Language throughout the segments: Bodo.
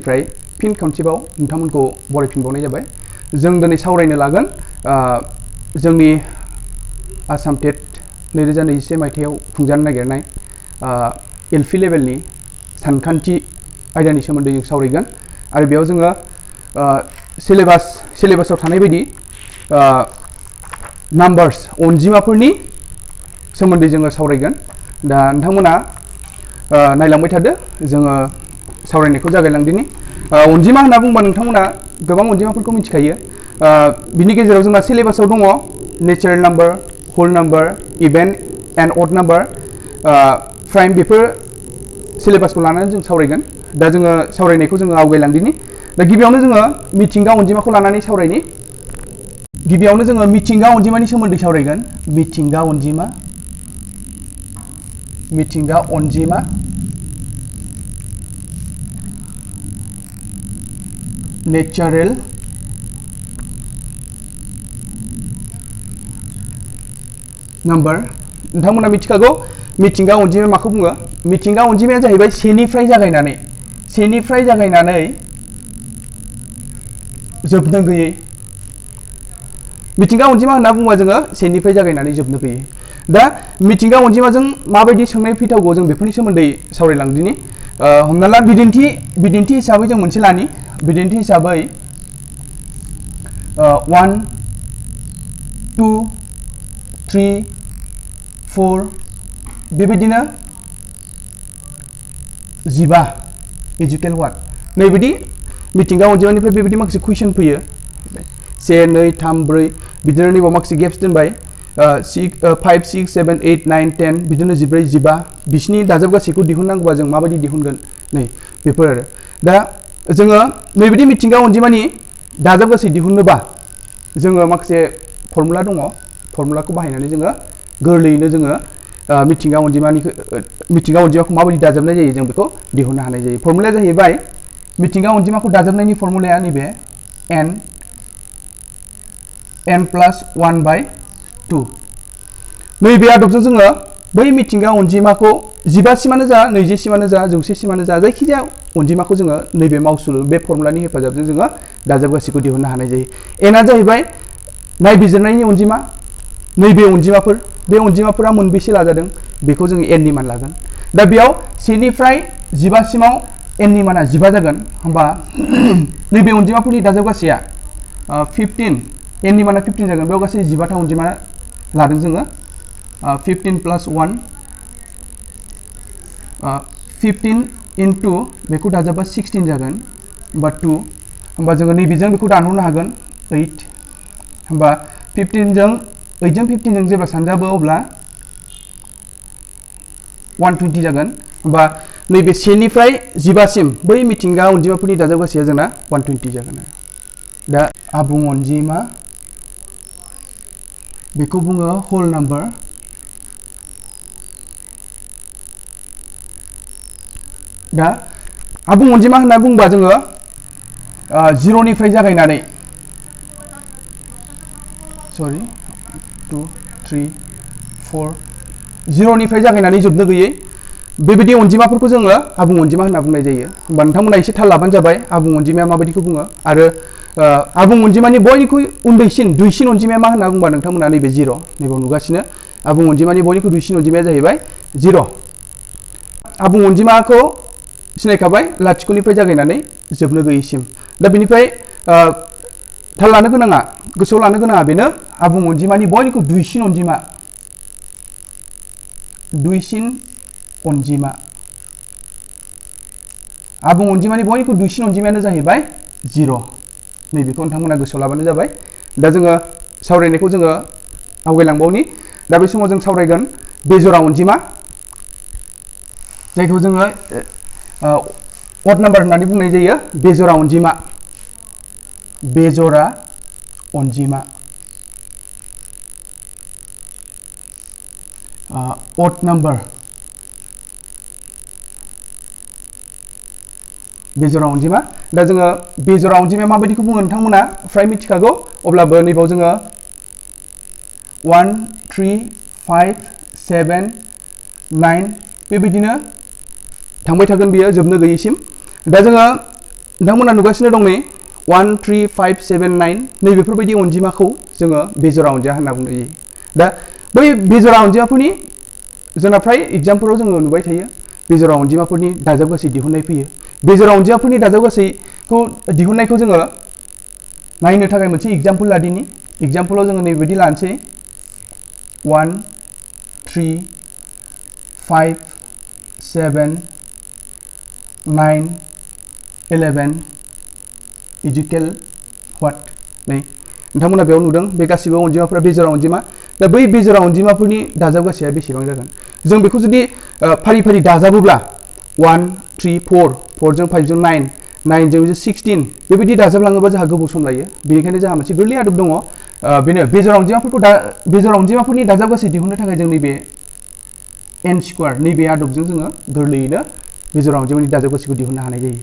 आंनिफ्राय फिन खनसेबाव नोंथांमोनखौ बरायफिनबावनाय जाबाय। जों दिनै सावरायनो लागोन जोंनि आसाम टेट 2021 मायथाइयाव खुंजानो नागिरनाय एलपि लेभेलनि सानखान्थि आयदानि सोमोन्दै जों सावरायगोन आरो बेयाव जोङो सिलेबासाव थानाय बायदि नाम्बार्स अनजिमाफोरनि सोमोन्दै जोङो सावरायगोन। दा नोंथांमोना नायलांबाय थादो, जोङो सावरायनायखौ जागायलांदिनि। अनजिमा होनना बुंबा नोंथांमोना गोबां अनजिमाफोरखौ मिथिखायो। बिनि गेजेराव जोंहा सिलेबासाव दङ natural number, whole number, even and odd number, prime, before सिलेबासखौ लानानै जों सावरायगोन। दा जोङो सावरायनायखौ जोङो आवगायलांदिनि। दा गिबियावनो जोङो मिथिंगा अनजिमाखौ लानानै सावरायनि। गिबियावनो जोङो मिथिंगा अनजिमानि सोमोन्दै सावरायगोन। मिथिंगा अनजिमा नेचारेल नाम्बार। नोंथांमोना मिथिखागौ मिथिंगा अनजिमा माखौ बुङो। मिथिंगा अनजिमाया जाहैबाय सेनिफ्राय जागायनानै जोबनो गैयै। मिथिंगा अनजिमा होनना बुङोबा जोङो सेनिफ्राय जागायनानै जोबनो गैयै। दा मिथिंगा अनजिमाजों माबायदि सोंनाय फैथावगौ जों बेफोरनि सोमोन्दै सावरायलांदिनि। हमना ला बिदिन्थि हिसाबै जों मोनसे लानि। बिदिन्थि हिसाबै 1 2 3 4 बेबायदिनो 15 इजिकेल वाट। नैबायदि मिथिंगा अनजिमानिफ्राय बेबायदि माखासे कुइसन फैयो। 1 2 3 4 बिदिनो नैबाव माखासे गेप्स दोनबाय। 5 6 7 8 9 10 बिदिनो 14 15 बिसिनि दाजाब गासैखौ दिहुननांगौबा जों माबायदि दिहुनगोन, नै बेफोर आरो। दा जोङो नैबायदि मिथिंगा अनजिमानि दाजाब गासै दिहुननोबा जोङो माखासे फर्मुला दङ। फर्मुलाखौ बाहायनानै जोङो गोरलैयैनो जोङो मिथिंगा अनजिमाखौ माबायदि दाजाबनाय जायो जों बेखौ दिहुननो हानाय जायो। फर्मुलाया जाहैबाय, मिथिंगा अनजिमाखौ दाजाबनायनि फर्मुलाया नैबे n + 1/2। नैबे आदबजों जोङो बै मिथिंगा अनजिमाखौ 15 सिमानो जा, 20 सिमानो जा, 100 सिमानो जा, जायखिजाया अनजिमाखौ जोङो नैबे मावसुलु बे फर्मुलानि हेफाजाबजों जोङो दाजाब गासैखौ दिहुननो हानाय जायो। nआ जाहैबाय नायबिजिरनायनि अनजिमा। नैबे अनजिमाफोर, बे अनजिमाफोरा मोनबेसे लाजादों बेखौ जोङो n नि मान लागोन। दा बेयाव 1 निफ्राय 15 सिमाव n नि माना 15 जागोन। होमबा नैबे अनजिमाफोरनि दाजाब गासैया 15, n नि माना 15 जागोन। बेयाव गासै 15 था अनजिमा लादों जोङो। 15 + 1 15 × बेखौ दाजाबा 16 जागोन। होमबा 2। होमबा जोङो नैबेजों बेखौ दानहरनो हागोन 8। होमबा 8 जों 15 जेब्ला सानजाबो अब्ला 120 जागोन। होमबा नैबे 1 निफ्राय 15 सिम बै मिथिंगा अनजिमाफोरनि दाजाब गासैया जोंना 120 जागोन। दा आबुं अनजिमा, बेखौ बुङो होल नाम्बार। दा आबुं अनजिमा होनना बुंबा जोङो 0 निफ्राय जागायनानै 2 3 4 0 निफ्राय जागायनानै जोबनो गैयै बेबायदि अनजिमाफोरखौ जोङो आबुं अनजिमा होनना बुंनाय जायो। होमबा नोंथांमोना एसे थाल लाबानो जाबाय आबुं अनजिमाया माबायदिखौ बुङो। आरो आबुं अनजिमानि बयनिख्रुइ दुइसिन अनजिमाया मा होनना बुंबा नोंथांमोना नैबे 0 नैबेयाव नुगासिनो। आबुं अनजिमानि बयनिख्रुइ दुइसिन अनजिमाया जाहैबाय 0। आबुं अनजिमाखौ सिनायखाबाय, लाथिख'निफ्राय जागायनानै जोबनो गैयैसिम। दा बेनिफ्राय थाल लानो गोनाङा, गोसोआव लानो गोनाङा बेनो आबुं अनजिमानि बयनिख्रुइ दुइसिन अनजिमा। आबुं अनजिमानि बयनिख्रुइ दुइसिन अनजिमायानो जाहैबाय 0। नैबेखौ नोंथांमोना गोसोआव लाबानो जाबाय। दा जोङो सावरायनायखौ जोङो आवगायलांबावनि। दा बे समाव जों सावरायगोन बेजरा अनजिमा, जायखौ जोङो अड नाम्बार होननानै बुंनाय जायो। बेजरा अनजिमा अड नाम्बार, बेजरा अनजिमा। दा जोङो बेजरा अनजिमाया माबायदिखौ बुङो नोंथांमोना फ्राय मिथिखागौ। अब्लाबो नैबाव जोङो 1 3 5 7 9 बेबायदिनो थांबाय थागोन बियो जोबनो गैयैसिम। दा जोङो नोंथांमोना नुगासिनो दं नै 1 3 5 7 9 नै बेफोरबायदि अनजिमाखौ जोङो बेजोरा अनजिमा होनना बुंनाय जायो दा बै बेजोरा अनजिमाफोरनि जोंना फ्राय एग्जामफोराव जोङो नुबाय थायो बेजोरा अनजिमाफोरनि दाजाबगासै दिहुननाय फैयो बेजोरा अनजिमाफोरनि दाजाबगासैखौ दिहुननायखौ जोङो नायनो थाखाय मोनसे एग्जामपोल लादिनि एग्जामपोलाव जोङो नैबायदि लानोसै 1 3 5 7 9 11 इजिकेल व्हाट नै नोंथांमोना बेयाव नुदों बे गासिबो अनजिमाफोरा बेजोरा अनजिमा दा बै बेजोरा अनजिमाफोरनि दाजाबगासैया बेसेबां जागोन जों बेखौ जुदि फारि फारि दाजाबोब्ला 1 3 4 4 जों 5 जों 9 9 जों 16 बेबायदि दाजाबलाङोबा जोंहा गोबाव सम लायो बेनिखायनो जोंहा मोनसे गोरलै आदब दङ बेनो बेजोरा अनजिमाफोरखौ बेजोरा अनजिमाफोरनि दाजाबगासै दिहुननो थाखाय जों नैबे n स्क्वायर नैबे आदबजों जोङो गोरलैयैनो बेजोरा अनजिमानि दाजाबगासैखौ दिहुननो हानाय जायो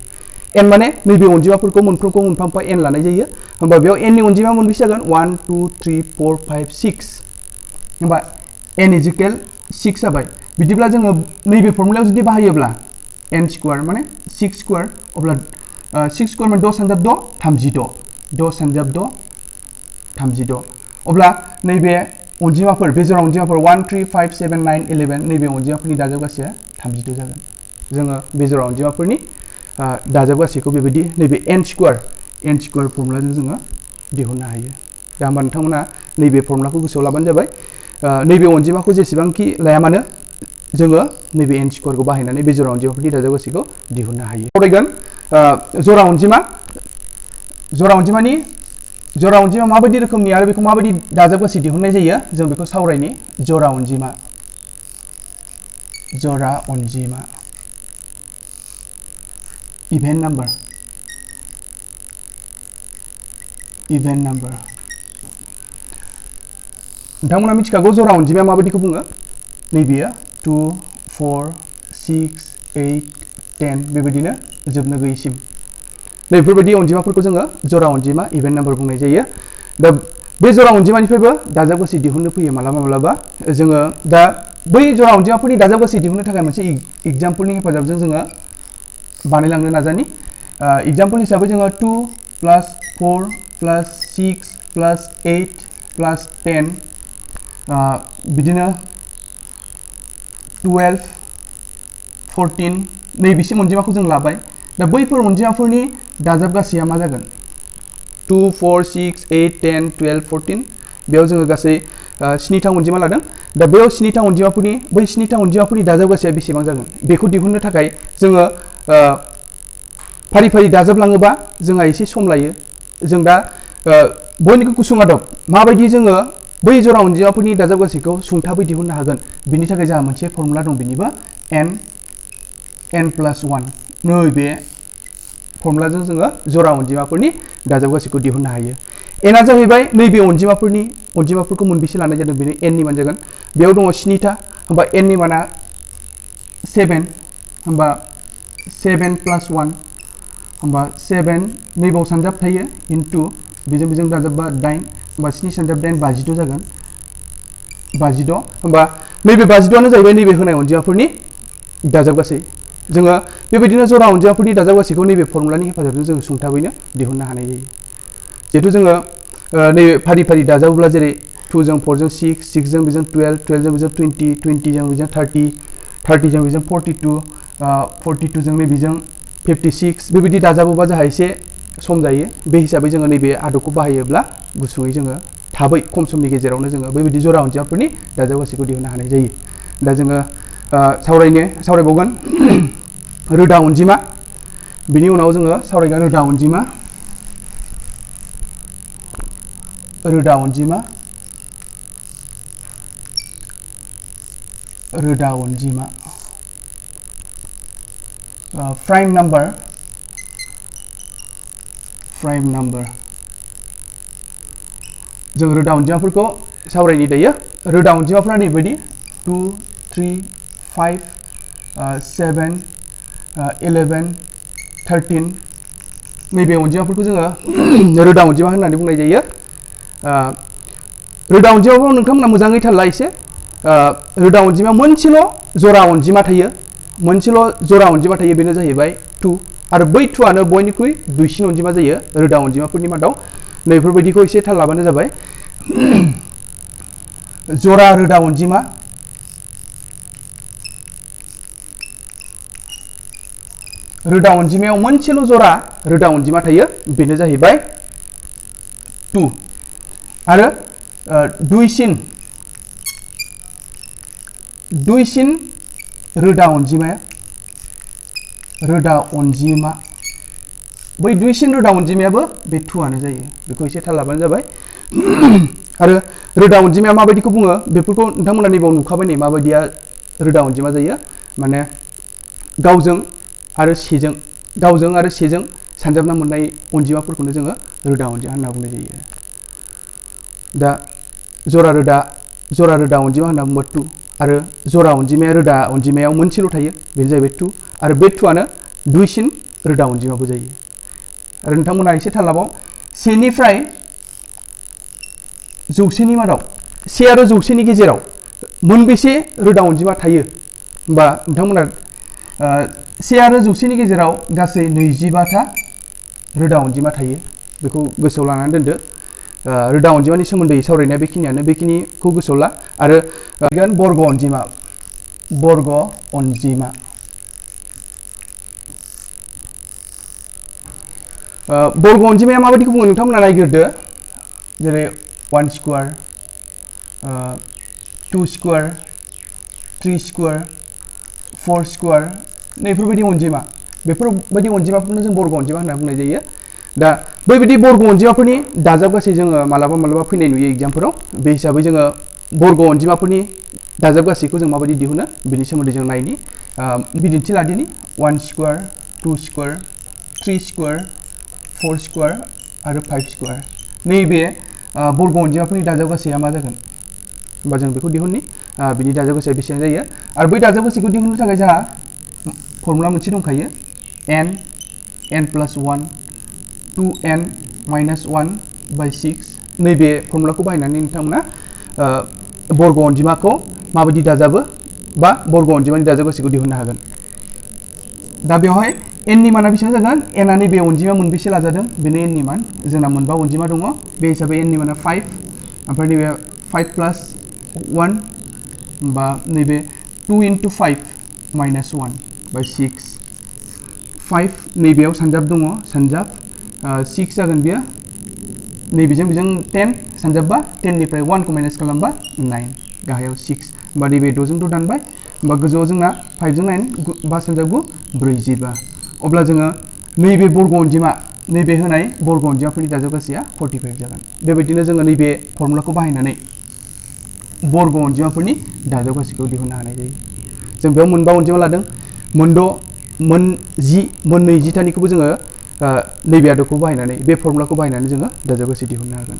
n माने नैबे अनजिमाफोरखौ मोनफ्रोमखौ मोनफा n लानाय जायो होमबा बेयाव n नि अनजिमा मोनबेसे जागोन 1 2 3 4 5 6 होमबा n इजिकेल 6 जाबाय बिदिब्ला जोङो नैबे फर्मुलायाव जुदि बाहायोब्ला n स्क्वायर माने 6 स्क्वायर अब्ला 6 स्क्वायर माने 10 सानजाब 6 36 10 सानजाब 6 36 अब्ला नैबे अनजिमाफोर बेजोरा अनजिमाफोर 1 3 5 7 9 11 नैबे अनजिमाफोरनि दाजाबगासैया 36 जागोन जोङो बेजोरा अनजिमाफोरनि दाजाबगासैखौ बेबायदि नैबे n स्क्वायर फर्मुलाजों जोङो दिहुननो हायो दा होमबा नोंथांमोना नैबे फर्मुलाखौ गोसोआव लाबानो जाबाय नैबे अनजिमाखौ जेसेबांखि लाया मानो जोङो नैबे n स्क्वायरखौ बाहायनानै बेजोरा अनजिमाफोरनि दाजाबगासैखौ दिहुननो हायो सावरायगोन जरा अनजिमा माबायदि रोखोमनि आरो बेखौ माबायदि दाजाबगासै दिहुननाय जायो जों बेखौ सावरायनि जरा अनजिमा इभेन नाम्बार नोंथांमोना मिथिखागौ जरा अनजिमाया माबायदिखौ बुङो नैबेयो 2 4 6 8 10 बेबायदिनो जोबनो गैयिसिम बेफोरबायदि अनजिमाफोरखौ जोङो जरा अनजिमा इभेन नाम्बार बुंनाय जायो दा बे जरा अनजिमानिफ्रायबो दाजाबगासै दिहुननो फैयो मालाबा जोङो दा बै जरा अनजिमाफोरनि दाजाबगासै दिहुननो थाखाय मोनसे एग्जाम्पलनि हेफाजाबजों जोङो बानायलांनो नाजानि एग्जाम्पल हिसाबै जोङो 2 + 4 + 6 + 8 + 10 बिदिनो 12 14 नैबेसिम अनजिमाखौ जों लाबाय दा बैफोर अनजिमाफोरनि दाजाबगासैया मा जागोन 2 4 6 8 10 12 14 बेयाव जोङो गासै 7था अनजिमा लादों दा बेयाव 7था अनजिमाफोरनि बै 7था अनजिमाफोरनि दाजाबगासैया बेसेबां जागोन बेखौ दिहुननो थाखाय जोङो फारि फारि दाजाबलाङोबा जोंहा एसे सम लायो जों दा बयनिख्रुइ गुसुं आदब माबायदि जोङो बै जरा अनजिमाफोरनि दाजाबगासैखौ सुंथाबै दिहुननो हागोन बिनि थाखाय जोंहा मोनसे फर्मुला दं बेनिबो n + 1 नैबे फर्मुलाजों जोङो जरा अनजिमाफोरनि दाजाबगासैखौ दिहुननो हायो n आ जाहैबाय नैबे अनजिमाफोरखौ मोनबेसे लानाय जादों बेनि n नि मान जागोन बेयाव दङ 7था होमबा n नि माना 7 होमबा 7 + 1 होमबा 7 नैबाव सानजाब थायो इनटु बेजों दाजाबबा 8 होमबा 7 सानजाब 8 52 जागोन 52 होमबा नैबे 52आनो जाहैबाय नैबे होनाय अनजिमाफोरनि दाजाबगासै जोङो बेबायदिनो जरा अनजिमाफोरनि दाजाबगासैखौ नैबे फर्मुलानि हेफाजाबजों जोङो सुंथाबैनो दिहुननो हानाय जायो जिहेतु जोङो नैबे फारि फारि दाजाबोब्ला जेरै 2 जों 4 जों 6 6 जों बेजों 12 12 जों बेजों 20 20 जों बेजों 30 30 जों बेजों 42 42 जों नैबेजों 56 बेबायदि दाजाबोबा जोंहा एसे सम जायो बे हिसाबै जोङो नैबे आदबखौ बाहायोब्ला गुसुङै जोङो थाबै खम समनि गेजेरावनो जोङो बेबायदि जरा अनजिमाफोरनि दाजाबगासैखौ दिहुननो हानाय जायो दा जोङो सावरायबावगोन रोदा अनजिमा बिनि उनाव जोङो सावरायगोन रोदा अनजिमा प्राइम नाम्बार जों रोदा अनजिमाफोरखौ सावरायनि दायो रोदा अनजिमाफोरा नैबायदि 2 3 5 7 11 13 नैबे अनजिमाफोरखौ जोङो रोदा अनजिमा होननानै बुंनाय जायो रोदा अनजिमाखौ नोंथांमोना मोजाङै थाल ला एसे रोदा अनजिमा मोनसेल' जरा अनजिमा थायो बेनो जाहैबाय 2 आरो बै 2 आनो बयनिख्रुइ दुइसिन अनजिमा जायो रोदा अनजिमाफोरनि मादाव नैफोरबायदिखौ एसे थाल लाबानो जाबाय जरा रोदा अनजिमा रोदा अनजिमायाव मोनसेल' जरा रोदा अनजिमा थायो बेनो जाहैबाय 2 आरो दुइसिन रोदा अनजिमा बै दुइसिन रोदा अनजिमायाबो बे 2 आनो जायो बेखौ एसे थाल लाबानो जाबाय आरो रोदा अनजिमाया माबायदिखौ बुङो बेफोरखौ नोंथांमोना नैबाव नुखाबाय नै माबायदिया रोदा अनजिमा जायो माने गावजों आरो सेजों सानजाबना मोननाय अनजिमाफोरखौनो जोङो रोदा अनजिमा होनना बुंनाय जायो दा जरा रोदा अनजिमा होनना बुङो 2 आरो जरा अनजिमाया रोदा अनजिमायाव मोनसेल' थायो बेनो जाहैबाय 2 आरो बे 2 आनो दुइसिन रोदा अनजिमाबो जायो आरो नोंथांमोना एसे थाल लाबाव 1 निफ्राय जौसेनि मादाव 1 आरो जौसेनि गेजेराव मोनबेसे रोदा अनजिमा थायो होमबा नोंथांमोना 1 आरो जौसेनि गेजेराव गासै 25 था रोदा अनजिमा थायो बेखौ गोसोआव लानानै दोनदो रोदा अनजिमानि सोमोन्दै सावरायनाया बेखिनिखौ गोसोआव ला आरो बर्ग अनजिमा बर्ग अनजिमाया माबायदिखौ बुङो नोंथांमोना नायग्रोदो जेरै 1 स्क्वायर 2 स्क्वायर 3 स्क्वायर 4 स्क्वायर नैफोरबायदि अनजिमा बेफोरबायदि अनजिमाफोरखौनो जों बर्ग अनजिमा होनना बुंनाय जायो दा बैबायदि बर्ग अनजिमाफोरनि दाजाबगासै जोङो मालाबा फैनाय नुयो एग्जामफोराव बे हिसाबै जोङो बर्ग अनजिमाफोरनि दाजाबगासैखौ जों माबायदि दिहुनो बेनि सोमोन्दै जों नायनि बिदिन्थि लादिनि 1 स्क्वायर 2 स्क्वायर 3 स्क्वायर 4 स्क्वायर आरो 5 स्क्वायर नैबे बर्ग अनजिमाफोरनि दाजाबगासैया मा जागोन होमबा जों बेखौ दिहुननि बिनि दाजाबगासैया बेसेबां जायो आरो बै दाजाबगासैखौ दिहुननो थाखाय जोंहा फर्मुला मोनसे दंखायो n plus 1 2n minus 1 by 6 नैबे फर्मुलाखौ बाहायनानै नोंथांमोना बर्ग अनजिमाखौ माबायदि दाजाबो बा बर्ग अनजिमानि दाजाबगासैखौ दिहुननो हागोन दा बेवहाय n नि माना बेसेबां जागोन n आ नैबे अनजिमा मोनबेसे लाजादों बेनो n नि मान जोंना मोनबा अनजिमा दङ बे हिसाबै n नि माना 5 ओमफ्राय नैबे 5 plus 1 होमबा नैबे 2 into 5 minus 1 by 6 5 नैबेयाव सानजाब दङ सानजाब 6 जागोन बियो नैबेजों 10 सानजाबबा 10 निफ्राय 1 खौ माइनास खालामबा 9 गाहायाव 6 होमबा नैबे 6 जों 2 दानबाय होमबा गोजौआव जोंना 5 जों 9 बा सानजाब 9 45 अब्ला जोङो नैबे बर्ग अनजिमा नैबे होनाय बर्ग अनजिमाफोरनि दाजाबगासैया 45 जागोन बेबायदिनो जोङो नैबे फर्मुलाखौ बाहायनानै बर्ग अनजिमाफोरनि दाजाबगासैखौ दिहुननो हानाय जायो जों बेयाव मोनबा अनजिमा लादों मोन 20 थानिखौबो जोङो नैबे आदबखौ बाहायनानै बे फर्मुलाखौ बाहायनानै जोङो दाजाबगासै दिहुननो हागोन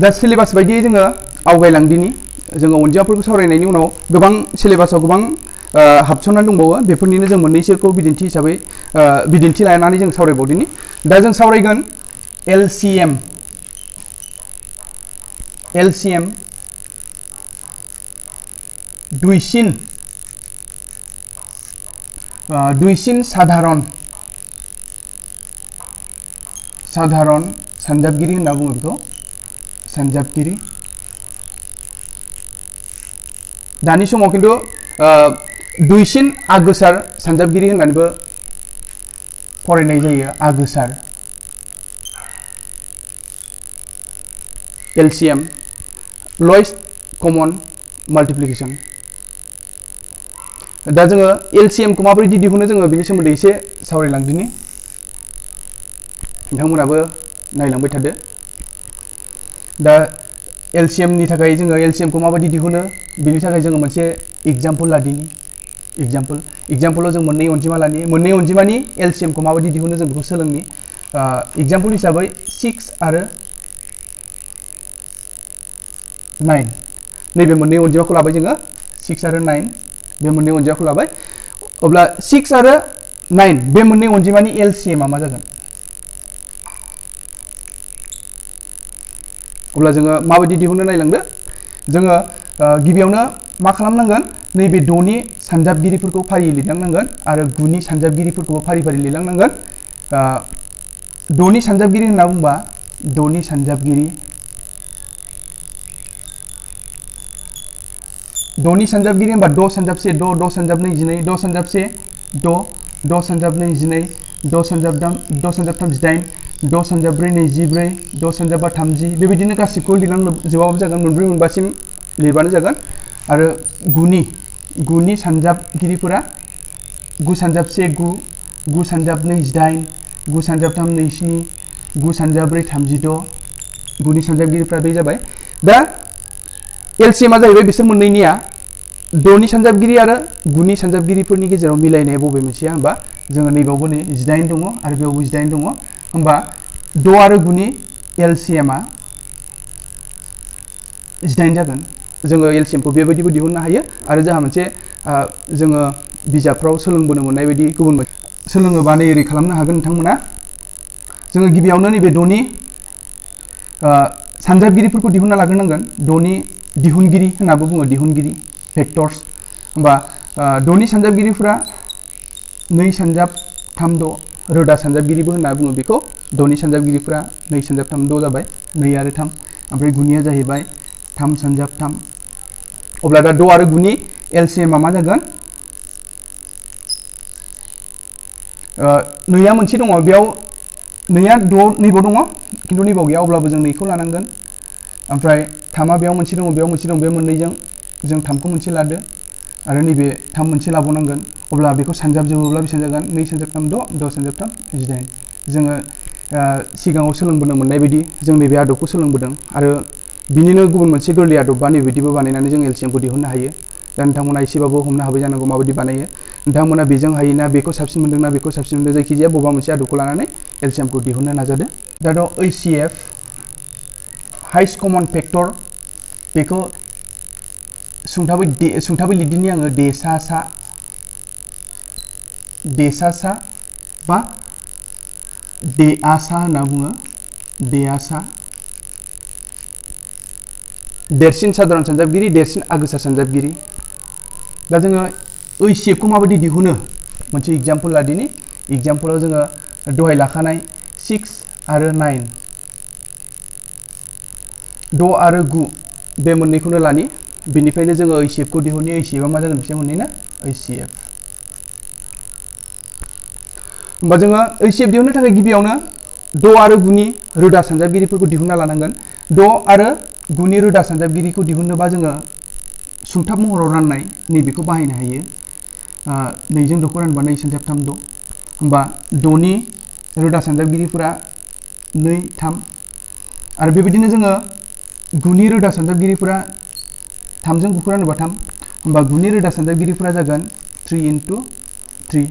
दा सिलेबास बायदियै जोङो आवगायलांदिनि जोङो अनजिमाफोरखौ सावरायनायनि उनाव गोबां सिलेबासाव गोबां हाबसननानै दंबावो बेफोरनिनो जों मोननैसोखौ बिदिन्थि हिसाबै बिदिन्थि लानानै जों सावरायबावदिनि दा जों सावरायगोन LCM दुइसिन साधारन सानजाबगिरि होनना बुङो बेखौ सानजाबगिरि दानि समाव खिन्थु दुइसिन आगोसार सानजाबगिरि होननानैबो फरायनाय जायो आगोसार LCM लवेस्ट कमन माल्टिप्लिकेशन दा जोङो LCM खौ माबोरै दिहुनो जोङो बेनि सोमोन्दै एसे सावरायलांदिनि नोंथांमोनाबो नायलांबाय थादो दा LCM नि थाखाय जोङो LCM खौ माबायदि दिहुनो बेनि थाखाय जोङो मोनसे एग्जाम्पल लादिनि एग्जाम्पलाव जों मोननै अनजिमा लानि मोननै अनजिमानि LCM खौ माबायदि दिहुनो जों बेखौ सोलोंनि एग्जाम्पल हिसाबै 6 आरो 9 नैबे मोननै अनजिमाखौ लाबाय जोङो 6 आरो 9 बे मोननै अनजिमाखौ लाबाय अब्ला 6 आरो 9 बे मोननै अनजिमानि LCM आ मा जागोन अब्ला जोङो माबायदि दिहुननो नायलांदो जोङो गिबियावनो मा खालामनांगोन नैबे द'नि सानजाबगिरिफोरखौ फारियै लिरलांनांगोन आरो गुनि सानजाबगिरिफोरखौबो फारि फारि लिरलांनांगोन। द'नि सानजाबगिरि होनना बुंबा द'नि सानजाबगिरि होनबा द' सानजाबसे द' सानजाब नैजिनै द' सानजाबसे द' सानजाब नैजिनै द' सानजाबथाम 8 द' सानजाब्रै 24 द' सानजाबा 30 बेबायदिनो गासिबखौ लिरलांजोबाबाबो जागोन मोनब्रै मोनबासिम लिरबानो जागोन। आरो गुनि सानजाबगिरिफोरा 9 सानजाबसे 9 सानजाब 28 9 सानजाबथाम 27 9 सानजाब्रै 36 गुनि सानजाबगिरिफ्रा बे जाबाय। दा LCM आ जाहैबाय बिसोर मोननैनिया द'नि सानजाबगिरि आरो गुनि सानजाबगिरिफोरनि गेजेराव मिलायनाया बबे मोनसेया होमबा जोङो नैबावबो नै 18 दङ आरो बेयावबो 18 दङ होमबा 6 आरो गुनि LCM आ 18 जागोन। जोङो LCM खौ बेबायदिबो दिहुननो हायो आरो जोंहा मोनसे जोङो बिजाबफ्राव सोलोंबोनो मोननाय बायदि गुबुन सोलोङोबा नै ओरै खालामनो हागोन नोंथांमोना। जोङो गिबियावनो नैबे द'नि सानजाबगिरिफोरखौ दिहुनना लाग्रोनांगोन। द'नि दिहुनगिरि होननाबो बुङो दिहुनगिरि भेक्टर्स होमबा द'नि सानजाबगिरिफोरा 2 सानजाब 3 द' रोदा सानजाबगिरिबो होनना बुङो बेखौ। द'नि सानजाबगिरिफोरा 2 सानजाब 3 द' जाबाय 2 आरो 3 ओमफ्राय गुनिया जाहैबाय 3 सानजाब 3। अब्ला दा 6 आरो गुनि LCM आ मा जागोन? नैया मोनसे दङ बेयाव नैया नैबाव दङ खिन्थु नैबाव गैया अब्लाबो जों नैखौ लानांगोन। ओमफ्राय 3 आ बेयाव मोनसे दङ बेयाव मोनसे दं बे मोननैजों जों 3 खौ मोनसे लादो आरो नैबे 3 मोनसे लाबावनांगोन। अब्ला बेखौ सानजाबजोबोब्ला बेसेबां जागोन 2 सानजाब 3 द' सानजाब 3 18। जोङो सिगाङाव सोलोंबोनो मोननाय बायदि जों नैबे आदबखौ सोलोंबोदों आरो बिनिनो गुबुन मोनसे गोरलै आदब बा नैबायदिबो बानायनानै जों LCM खौ दिहुननो हायो। दा नोंथांमोना एसेबाबो हमनो हाबाय जानांगौ माबायदि बानायो। नोंथांमोना बेजों हायोना बेखौ साबसिन मोनदोंना बेखौ साबसिन मोनदों जायखिजाया बबेबा मोनसे आदबखौ लानानै LCM खौ दिहुननो नाजादो। दा HCF हाइस्ट कमन फेक्टर बेखौ सुंथाबै लिरदिनि आङो देसा बा देआसा होनना बुङो देआसा। देरसिन साधारन सानजाबगिरि देरसिन आगोसा सानजाबगिरि। दा जोङो HCF खौ माबायदि दिहुनो मोनसे एग्जाम्पल लादिनि। एग्जाम्पलाव जोङो दहाय लाखानाय 6 आरो 9 6 आरो 9 बे मोननैखौनो लानि बेनिफ्रायनो जोङो HCF खौ दिहुननि। HCF आ मा जागोन बिसोर मोननै ना HCF। होमबा जोङो HCF दिहुननो थाखाय गिबियावनो 6 आरो 9 नि रोदा सानजाबगिरिफोरखौ दिहुनना लानांगोन। 6 आरो 9 नि रोदा सानजाबगिरिखौ दिहुननोबा जोङो सुंथाब महराव राननाय नैबेखौ बाहायनो हायो। 2 जों 6 खौ रानबा 2 सानजाब 3 द'। होमबा 6 नि रोदा सानजाबगिरिफोरा 2 3 आरो बेबायदिनो जोङो 9 नि रोदा सानजाबगिरिफोरा 3 जों 9 खौ रानोबा 3 होमबा 9 नि रोदा सानजाबगिरिफोरा जागोन 3 × 3।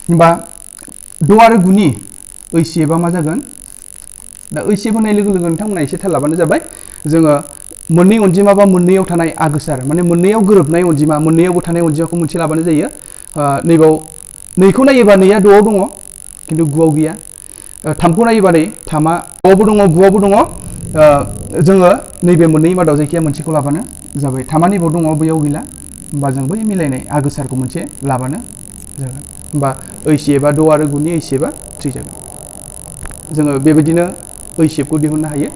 होमबा 6 आरो 9 नि HCF आ मा जागोन? दा HCF होनाय लोगो लोगो नोंथांमोना एसे थाल लाबानो जाबाय। जोङो मोननै अनजिमा बा मोननैयाव थानाय आगोसार माने मोननैयाव गोरोबनाय अनजिमा मोननैयावबो थानाय अनजिमाखौ मोनसे लाबानो जायो। नैबाव 2खौ नायोबा 2आ 6आव दङ खिन्थु 9आव गैया। 3खौ नायोबा नै 3आ 9आवबो दङ 9आवबो दङ। जोङो नैबे मोननै मादाव जायखिया मोनसेखौ लाबानो जाबाय। 3आ नैबाव दङ बैयाव गैला होमबा जों बै मिलायनाय आगोसारखौ मोनसे लाबानो जागोन। होमबा HCF आ 6 आरो 9 नि HCF आ 3 जागोन। जोङो बेबायदिनो HCF खौ दिहुननो हायो।